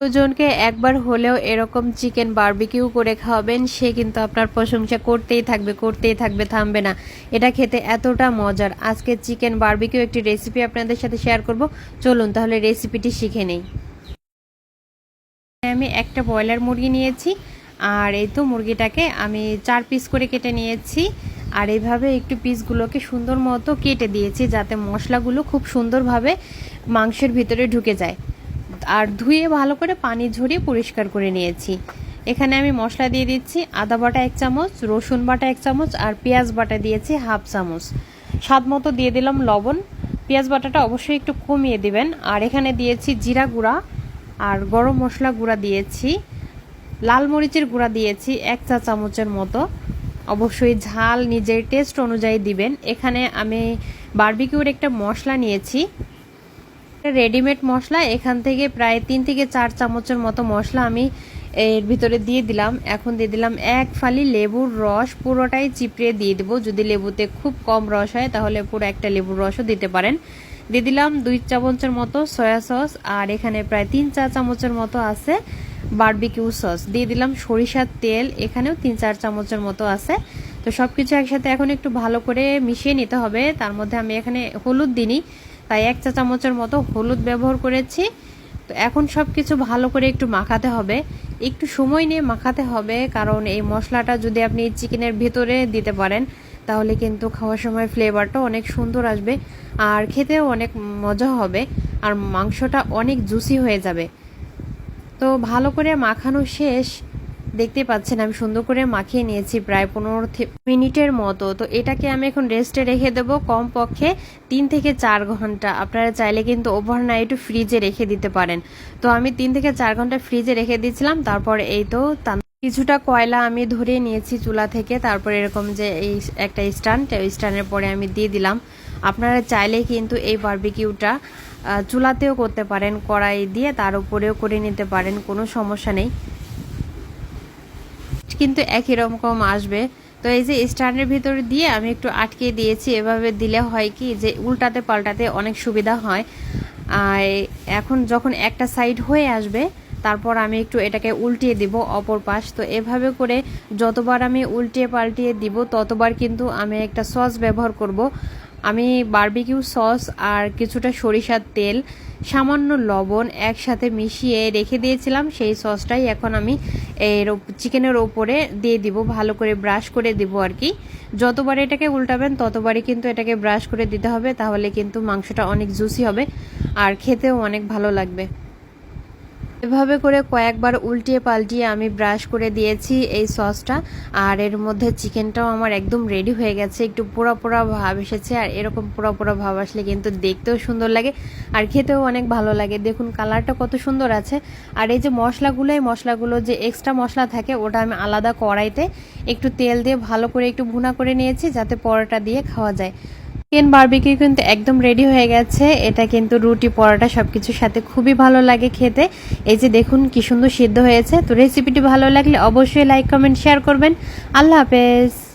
দুজনকে একবার হলেও এরকম চিকেন বারবিকিউ করে খাওয়াবেন, সে কিন্তু আপনার প্রশংসা করতেই থাকবে, থামবে না। এটা খেতে এতটা মজার। আজকে চিকেন বারবিকিউ একটি রেসিপি আপনাদের সাথে শেয়ার করব। চলুন তাহলে রেসিপিটি শিখে নেই। আমি একটা ব্রয়লার মুরগি নিয়েছি, আর এই তো মুরগিটাকে আমি 4 পিস করে কেটে নিয়েছি। আর এইভাবে একটু পিসগুলোকে সুন্দর মতো কেটে দিয়েছি, যাতে মশলাগুলো খুব সুন্দরভাবে মাংসের ভিতরে ঢুকে যায়। আর ধুয়ে ভালো করে পানি ঝরিয়ে পরিষ্কার করে নিয়েছি। এখানে আমি মশলা দিয়ে দিচ্ছি আদা বাটা 1 চামচ, রসুন বাটা 1 চামচ, আর পেঁয়াজ বাটা দিয়েছি 1/2 চামচ। স্বাদ মতো দিয়ে দিলাম লবণ। পেঁয়াজ বাটাটা অবশ্যই একটু কমিয়ে দিবেন। আর এখানে দিয়েছি জিরা গুঁড়া আর গরম মশলা গুঁড়া দিয়েছি, লাল মরিচের গুঁড়া দিয়েছি 1 চা চামচের মতো। অবশ্যই ঝাল নিজের টেস্ট অনুযায়ী দিবেন। এখানে আমি বারবিকিউর একটা মশলা নিয়েছি, রেডিমেড মশলা। এখান থেকে প্রায় 3 থেকে 4 চামচের মতো মশলা আমি এর ভিতরে দিয়ে দিলাম। এখন দিয়ে দিলাম 1 ফালি লেবুর রস, পুরোটাই চিপড়ে দিয়ে দেবো। যদি লেবুতে খুব কম রস হয় তাহলে পুরো একটা লেবুর রসও দিতে পারেন। দিয়ে দিলাম 2 চামচের মতো সয়া সস, আর এখানে প্রায় 3-4 চামচের মতো আছে বারবিকিউ সস। দিয়ে দিলাম সরিষার তেল, এখানেও 3-4 চামচের মতো আছে। তো সবকিছু একসাথে এখন একটু ভালো করে মিশিয়ে নিতে হবে। তার মধ্যে আমি এখানে হলুদ দিইনি, তাই 1 চা চামচের মতো হলুদ ব্যবহার করেছি। তো এখন সব কিছু ভালো করে একটু মাখাতে হবে, একটু সময় নিয়ে মাখাতে হবে, কারণ এই মশলাটা যদি আপনি চিকেনের ভিতরে দিতে পারেন তাহলে কিন্তু খাওয়ার সময় ফ্লেভারটা অনেক সুন্দর আসবে, আর খেতেও অনেক মজা হবে, আর মাংসটা অনেক জুসি হয়ে যাবে। তো ভালো করে মাখানো শেষ, দেখতে পাচ্ছেন আমি সুন্দর করে মাখিয়ে নিয়েছি প্রায় 15 মিনিটের মতো। তো এটাকে আমি এখন রেস্টে রেখে দেবো কমপক্ষে 3 থেকে 4 ঘন্টা। আপনারা চাইলে কিন্তু ওভারনাইটও ফ্রিজে রেখে দিতে পারেন। তো আমি 3 থেকে 4 ঘন্টা ফ্রিজে রেখে দিয়েছিলাম। তারপরে এই তো কিছুটা কয়লা আমি ধরে নিয়েছি চুলা থেকে, তারপরে এরকম যে এই একটা স্ট্যান্ডের পরে আমি দিয়ে দিলাম। আপনারা চাইলে কিন্তু এই বারবিকিউটা চুলাতেও করতে পারেন, কড়াই দিয়ে তার উপরেও করে নিতে পারেন, কোনো সমস্যা নেই, কিন্তু একই রকম আসবে। তো এই যে স্ট্যান্ডের ভিতরে দিয়ে আমি একটু আটকে দিয়েছি। এভাবে দিলে হয় কি যে উল্টাতে পাল্টাতে অনেক সুবিধা হয়। আর এখন যখন একটা সাইড হয়ে আসবে তারপর আমি একটু এটাকে উল্টিয়ে দিব অপর পাশ। তো এভাবে করে যতবার আমি উল্টিয়ে পাল্টিয়ে দিব ততবার কিন্তু আমি একটা সস ব্যবহার করব। আমি বারবিকিউ সস আর কিছুটা সরিষার তেল, সামান্য লবণ একসাথে মিশিয়ে রেখে দিয়েছিলাম। সেই সসটাই এখন আমি এর চিকেনের ওপরে দিয়ে দিব, ভালো করে ব্রাশ করে দিব আর কি। যতবার এটাকে উল্টাবেন ততবারই কিন্তু এটাকে ব্রাশ করে দিতে হবে, তাহলে কিন্তু মাংসটা অনেক জুসি হবে আর খেতেও অনেক ভালো লাগবে। এভাবে করে কয়েকবার উল্টিয়ে পাল্টিয়ে আমি ব্রাশ করে দিয়েছি এই সসটা। আর এর মধ্যে চিকেনটাও আমার একদম রেডি হয়ে গেছে। একটু পোড়া পোড়া ভাব এসেছে, আর এরকম পোড়া পোড়া ভাব আসলে কিন্তু দেখতেও সুন্দর লাগে আর খেতেও অনেক ভালো লাগে। দেখুন কালারটা কত সুন্দর আছে। আর এই যে মশলাগুলো যে এক্সট্রা মশলা থাকে ওটা আমি আলাদা কড়াইতে একটু তেল দিয়ে ভালো করে একটু ভুনা করে নিয়েছি, যাতে পরোটা দিয়ে খাওয়া যায়। চিকেন বারবিকিউ কিন্তু একদম রেডি হয়ে গেছে। এটা কিন্তু রুটি পরোটা সবকিছুর সাথে খুবই ভালো লাগে খেতে। এই যে দেখুন কি সুন্দর সিদ্ধ হয়েছে। তো রেসিপিটি ভালো লাগলে অবশ্যই লাইক কমেন্ট শেয়ার করবেন। আল্লাহ হাফেজ।